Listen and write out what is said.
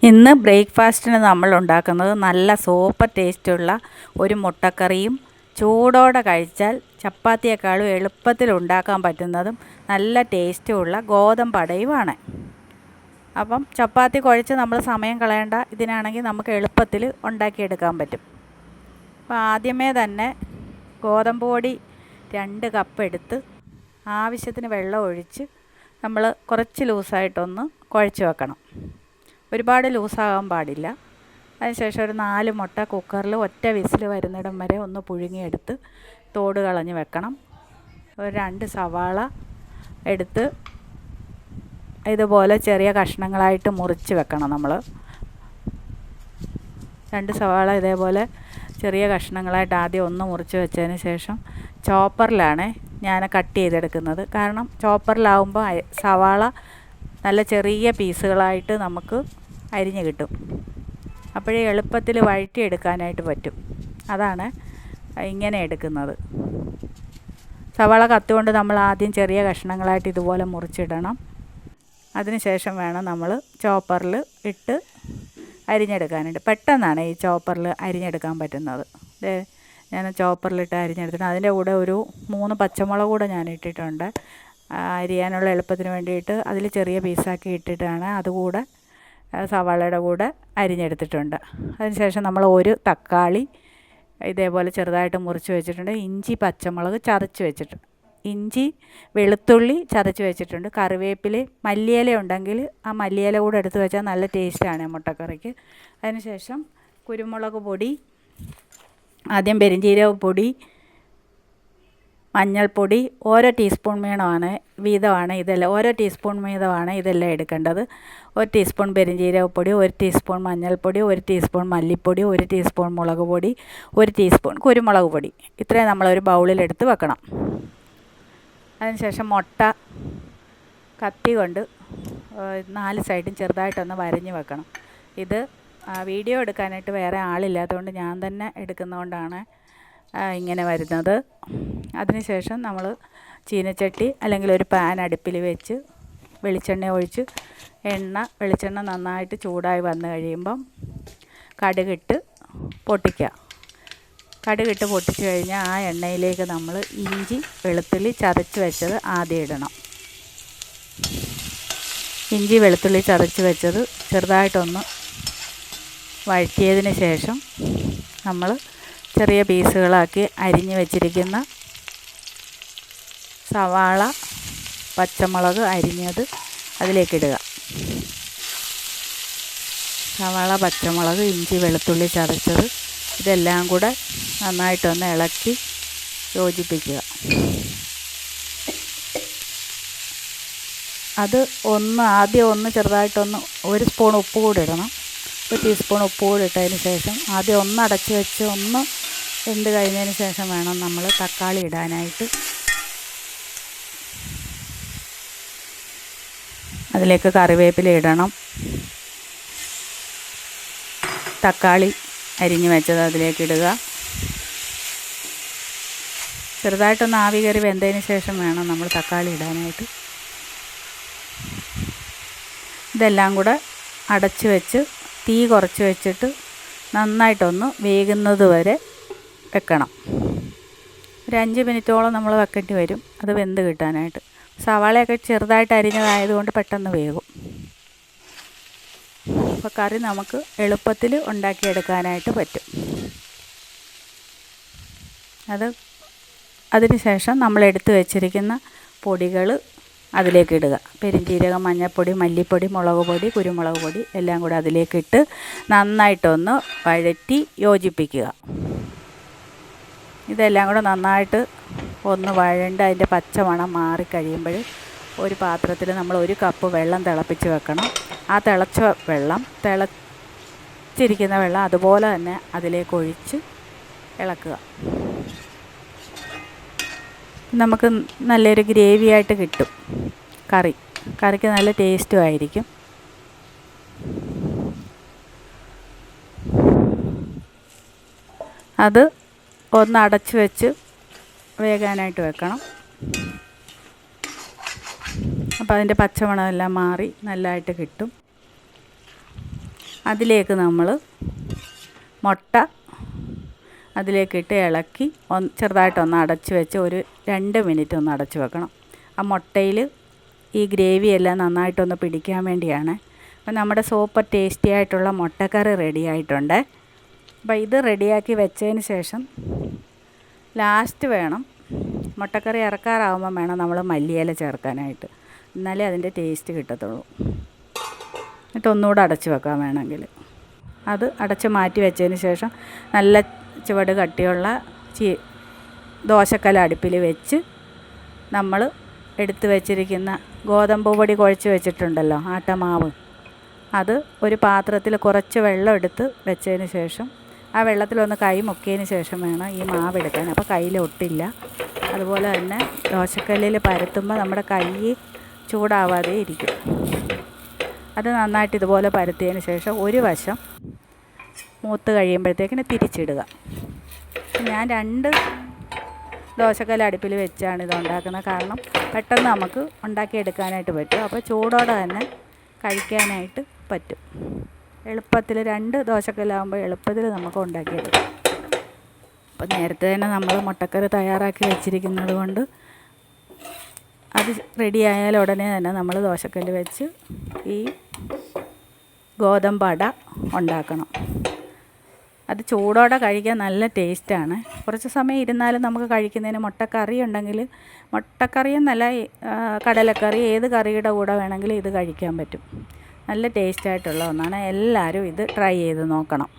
ഇന്ന് ബ്രേക്ക്ഫാസ്റ്റിന് നമ്മൾ ഉണ്ടാക്കുന്നത് നല്ല സൂപ്പർ ടേസ്റ്റുള്ള ഒരു മുട്ടക്കറിയും ചൂടോടെ കഴിച്ചാൽ ചപ്പാത്തിയേക്കാളും എളുപ്പത്തിൽ ഉണ്ടാക്കാൻ പറ്റുന്നതും നല്ല ടേസ്റ്റുമുള്ള ഗോതമ്പടയുമാണ്. അപ്പം ചപ്പാത്തി കുഴച്ച് നമ്മൾ സമയം കളയേണ്ട, ഇതിനാണെങ്കിൽ നമുക്ക് എളുപ്പത്തിൽ ഉണ്ടാക്കിയെടുക്കാൻ പറ്റും. അപ്പോൾ ആദ്യമേ തന്നെ ഗോതമ്പ് പൊടി 2 കപ്പ് എടുത്ത് ആവശ്യത്തിന് വെള്ളം ഒഴിച്ച് നമ്മൾ കുറച്ച് ലൂസായിട്ടൊന്ന് കുഴച്ച് വെക്കണം. ഒരുപാട് ലൂസാകാൻ പാടില്ല. അതിനുശേഷം ഒരു 4 മുട്ട കുക്കറിൽ ഒറ്റ വിസിൽ വരുന്നിടം വരെ ഒന്ന് പുഴുങ്ങിയെടുത്ത് തോട് കളഞ്ഞ് വെക്കണം. ഒരു 2 സവാള എടുത്ത് ഇതുപോലെ ചെറിയ കഷ്ണങ്ങളായിട്ട് മുറിച്ച് വെക്കണം. നമ്മൾ 2 സവാള ഇതേപോലെ ചെറിയ കഷ്ണങ്ങളായിട്ട് ആദ്യം ഒന്ന് മുറിച്ച് വെച്ചതിന് ശേഷം ചോപ്പറിലാണ് ഞാൻ കട്ട് ചെയ്തെടുക്കുന്നത്. കാരണം ചോപ്പറിലാവുമ്പോൾ സവാള നല്ല ചെറിയ പീസുകളായിട്ട് നമുക്ക് അരിഞ്ഞ് കിട്ടും. അപ്പോഴേ എളുപ്പത്തിൽ വഴറ്റിയെടുക്കാനായിട്ട് പറ്റും. അതാണ് ഇങ്ങനെ എടുക്കുന്നത്. സവാള കത്തുകൊണ്ട് നമ്മൾ ആദ്യം ചെറിയ കഷ്ണങ്ങളായിട്ട് ഇതുപോലെ മുറിച്ചിടണം. അതിനുശേഷം വേണം നമ്മൾ ചോപ്പറിൽ ഇട്ട് അരിഞ്ഞെടുക്കാനായിട്ട്. പെട്ടെന്നാണ് ഈ ചോപ്പറിൽ അരിഞ്ഞെടുക്കാൻ പറ്റുന്നത്. ഞാൻ ചോപ്പറിലിട്ട് അരിഞ്ഞെടുത്തിട്ട് അതിൻ്റെ കൂടെ ഒരു 3 പച്ചമുളക് കൂടെ ഞാൻ ഇട്ടിട്ടുണ്ട്. അരിയാനുള്ള എളുപ്പത്തിന് വേണ്ടിയിട്ട് അതിൽ ചെറിയ പീസാക്കി ഇട്ടിട്ടാണ് അതുകൂടെ സവാളയുടെ കൂടെ അരിഞ്ഞെടുത്തിട്ടുണ്ട്. അതിനുശേഷം നമ്മൾ ഒരു തക്കാളി ഇതേപോലെ ചെറുതായിട്ട് മുറിച്ച് വെച്ചിട്ടുണ്ട്. ഇഞ്ചി പച്ചമുളക് ചതച്ച് വെച്ചിട്ടുണ്ട്. ഇഞ്ചി വെളുത്തുള്ളി ചതച്ച് വെച്ചിട്ടുണ്ട്. കറിവേപ്പില മല്ലിയില ഉണ്ടെങ്കിൽ ആ മല്ലിയില കൂടെ എടുത്ത് വെച്ചാൽ നല്ല ടേസ്റ്റാണ് മുട്ടക്കറിക്ക്. അതിനുശേഷം കുരുമുളക് പൊടി, ആദ്യം പെരുംജീരക പൊടി, മഞ്ഞൾപ്പൊടി ഓരോ ടീസ്പൂൺ വീതമാണ് ഇതെല്ലാം. ഓരോ ടീസ്പൂൺ വീതമാണ് ഇതെല്ലാം എടുക്കേണ്ടത്. 1 ടീസ്പൂൺ പെരുംജീരകപ്പൊടി, 1 ടീസ്പൂൺ മഞ്ഞൾപ്പൊടി, 1 ടീസ്പൂൺ മല്ലിപ്പൊടി, 1 ടീസ്പൂൺ മുളക് പൊടി, 1 ടീസ്പൂൺ കുരുമുളക് പൊടി. ഇത്രയും നമ്മളൊരു ബൗളിലെടുത്ത് വെക്കണം. അതിനുശേഷം മുട്ട കത്തി കൊണ്ട് 4 സൈഡും ചെറുതായിട്ടൊന്ന് വരഞ്ഞ് വെക്കണം. ഇത് വീഡിയോ എടുക്കാനായിട്ട് വേറെ ആളില്ലാത്തതുകൊണ്ട് ഞാൻ തന്നെ എടുക്കുന്നതുകൊണ്ടാണ് ഇങ്ങനെ വരുന്നത്. അതിനുശേഷം നമ്മൾ ചീനച്ചട്ടി അല്ലെങ്കിൽ ഒരു പാൻ അടുപ്പിൽ വെച്ച് വെളിച്ചെണ്ണ ഒഴിച്ച് വെളിച്ചെണ്ണ നന്നായിട്ട് ചൂടായി വന്നു കഴിയുമ്പം കടുകിട്ട് പൊട്ടിക്കുക. കടുകിട്ട് പൊട്ടിച്ച് കഴിഞ്ഞാൽ ആ എണ്ണയിലേക്ക് നമ്മൾ ഇഞ്ചി വെളുത്തുള്ളി ചതച്ച് വെച്ചത് ആദ്യം ഇടണം. ഇഞ്ചി വെളുത്തുള്ളി ചതച്ച് വെച്ചത് ചെറുതായിട്ടൊന്ന് വഴറ്റിയതിന് ശേഷം നമ്മൾ ചെറിയ പീസുകളാക്കി അരിഞ്ഞ് വെച്ചിരിക്കുന്ന സവാള പച്ചമുളക് അരിഞ്ഞത് അതിലേക്കിടുക. സവാള പച്ചമുളക് ഇഞ്ചി വെളുത്തുള്ളി ചതച്ചത് ഇതെല്ലാം കൂടെ നന്നായിട്ടൊന്ന് ഇളക്കി യോജിപ്പിക്കുക. അത് ആദ്യം ചെറുതായിട്ടൊന്ന് 1 സ്പൂൺ ഉപ്പ് കൂടി ഇടണം. 1 ടീസ്പൂൺ ഉപ്പ് കൂടി ഇട്ടതിന് ശേഷം ആദ്യം ഒന്ന് അടച്ച് വെച്ച് ഒന്ന് വെന്ത് കഴിഞ്ഞതിന് ശേഷം വേണം നമ്മൾ തക്കാളി ഇടാനായിട്ട്. അതിലേക്ക് കറിവേപ്പില ഇടണം. തക്കാളി അരിഞ്ഞ് വെച്ചത് അതിലേക്ക് ഇടുക. ചെറുതായിട്ടൊന്ന് ആവി കയറി വെന്തതിന് ശേഷം വേണം നമ്മൾ തക്കാളി ഇടാനായിട്ട്. ഇതെല്ലാം കൂടെ അടച്ച് വെച്ച് തീ കുറച്ച് വെച്ചിട്ട് നന്നായിട്ടൊന്ന് വേകുന്നത് വരെ വെക്കണം. ഒരു 5 മിനിറ്റോളം നമ്മൾ വെക്കേണ്ടി വരും അത് വെന്ത് കിട്ടാനായിട്ട്. സവാളയൊക്കെ ചെറുതായിട്ട് അരിഞ്ഞതായതുകൊണ്ട് പെട്ടെന്ന് വേകും. അപ്പോൾ കറി നമുക്ക് എളുപ്പത്തിൽ ഉണ്ടാക്കിയെടുക്കാനായിട്ട് പറ്റും. അതിന് ശേഷം നമ്മൾ എടുത്ത് വെച്ചിരിക്കുന്ന പൊടികൾ അതിലേക്ക് ഇടുക. പെരുംജീരകം, മഞ്ഞൾപ്പൊടി, മല്ലിപ്പൊടി, മുളക് പൊടി, കുരുമുളക് പൊടി എല്ലാം കൂടെ അതിലേക്കിട്ട് നന്നായിട്ടൊന്ന് വഴറ്റി യോജിപ്പിക്കുക. ഇതെല്ലാം കൂടെ നന്നായിട്ട് ഒന്ന് വഴണ്ട് അതിൻ്റെ പച്ചമണം മാറിക്കഴിയുമ്പോൾ ഒരു പാത്രത്തിൽ നമ്മൾ 1 കപ്പ് വെള്ളം തിളപ്പിച്ച് വെക്കണം. ആ തിളച്ചിരിക്കുന്ന വെള്ളം അതുപോലെ തന്നെ അതിലേക്ക് ഒഴിച്ച് ഇളക്കുക. നമുക്ക് നല്ലൊരു ഗ്രേവി ആയിട്ട് കിട്ടും. കറിക്ക് നല്ല ടേസ്റ്റും ആയിരിക്കും. അത് ഒന്ന് അടച്ച് വെച്ച് വേകാനായിട്ട് വെക്കണം. അപ്പോൾ അതിൻ്റെ പച്ചമണമെല്ലാം മാറി നല്ലതായിട്ട് കിട്ടും. അതിലേക്ക് നമ്മൾ മുട്ട അതിലേക്കിട്ട് ഇളക്കി ചെറുതായിട്ടൊന്ന് അടച്ച് വെച്ച് ഒരു 2 മിനിറ്റ് ഒന്ന് അടച്ച് വെക്കണം. ആ മുട്ടയിൽ ഈ ഗ്രേവി എല്ലാം നന്നായിട്ടൊന്ന് പിടിക്കാൻ വേണ്ടിയാണ്. അപ്പോൾ നമ്മുടെ സൂപ്പർ ടേസ്റ്റി ആയിട്ടുള്ള മുട്ടക്കറി റെഡി ആയിട്ടുണ്ട്. അപ്പോൾ ഇത് റെഡിയാക്കി വെച്ചതിന് ശേഷം ലാസ്റ്റ് വേണം, മുട്ടക്കറി ഇറക്കാറാവുമ്പം വേണം നമ്മൾ മല്ലിയില ചേർക്കാനായിട്ട്. എന്നാലേ അതിൻ്റെ ടേസ്റ്റ് കിട്ടത്തുള്ളൂ. എന്നിട്ട് ഒന്നുകൂടെ അടച്ച് വെക്കാൻ വേണമെങ്കിൽ. അത് അടച്ച് മാറ്റി വെച്ചതിന് ശേഷം നല്ല ചുവട് കട്ടിയുള്ള ദോശക്കല്ല് അടുപ്പിൽ വെച്ച് നമ്മൾ എടുത്ത് വെച്ചിരിക്കുന്ന ഗോതമ്പ് പൊടി കുഴച്ച് വെച്ചിട്ടുണ്ടല്ലോ, ആട്ടമാവ്, അത് ഒരു പാത്രത്തിൽ കുറച്ച് വെള്ളം എടുത്ത് വെച്ചതിന് ശേഷം ആ വെള്ളത്തിലൊന്ന് കൈ മുക്കിയതിന് ശേഷം വേണം ഈ മാവ് എടുക്കാൻ. അപ്പോൾ കയ്യിൽ ഒട്ടില്ല. അതുപോലെ തന്നെ ദോശക്കല്ലിൽ പരത്തുമ്പോൾ നമ്മുടെ കൈ ചൂടാവാതെ ഇരിക്കും. അത് നന്നായിട്ട് ഇതുപോലെ പരത്തിയതിന് ശേഷം ഒരു വശം മൂത്ത് കഴിയുമ്പോഴത്തേക്കിന് തിരിച്ചിടുക. ഞാൻ 2 ദോശക്കല്ല് അടുപ്പിൽ വെച്ചാണ് ഇത് ഉണ്ടാക്കുന്നത്. കാരണം പെട്ടെന്ന് നമുക്ക് ഉണ്ടാക്കിയെടുക്കാനായിട്ട് പറ്റും. അപ്പോൾ ചൂടോടെ തന്നെ കഴിക്കാനായിട്ട് പറ്റും. എളുപ്പത്തിൽ 2 ദോശക്കല്ലാകുമ്പോൾ എളുപ്പത്തിൽ നമുക്ക് ഉണ്ടാക്കിയെടുക്കാം. അപ്പോൾ നേരത്തെ തന്നെ നമ്മൾ മുട്ടക്കറി തയ്യാറാക്കി വെച്ചിരിക്കുന്നത് കൊണ്ട് അത് റെഡി ആയാൽ ഉടനെ തന്നെ നമ്മൾ ദോശക്കല്ല് വെച്ച് ഈ ഗോതമ്പട ഉണ്ടാക്കണം. അത് ചൂടോടെ കഴിക്കാൻ നല്ല ടേസ്റ്റാണ്. കുറച്ച് സമയം ഇരുന്നാലും നമുക്ക് കഴിക്കുന്നതിന് മുട്ടക്കറി ഉണ്ടെങ്കിൽ, മുട്ടക്കറിയെന്നല്ല, കടലക്കറി, ഏത് കറിയുടെ കൂടെ വേണമെങ്കിലും ഇത് കഴിക്കാൻ പറ്റും. നല്ല ടേസ്റ്റായിട്ടുള്ള ഒന്നാണ്. എല്ലാവരും ഇത് ട്രൈ ചെയ്ത് നോക്കണം.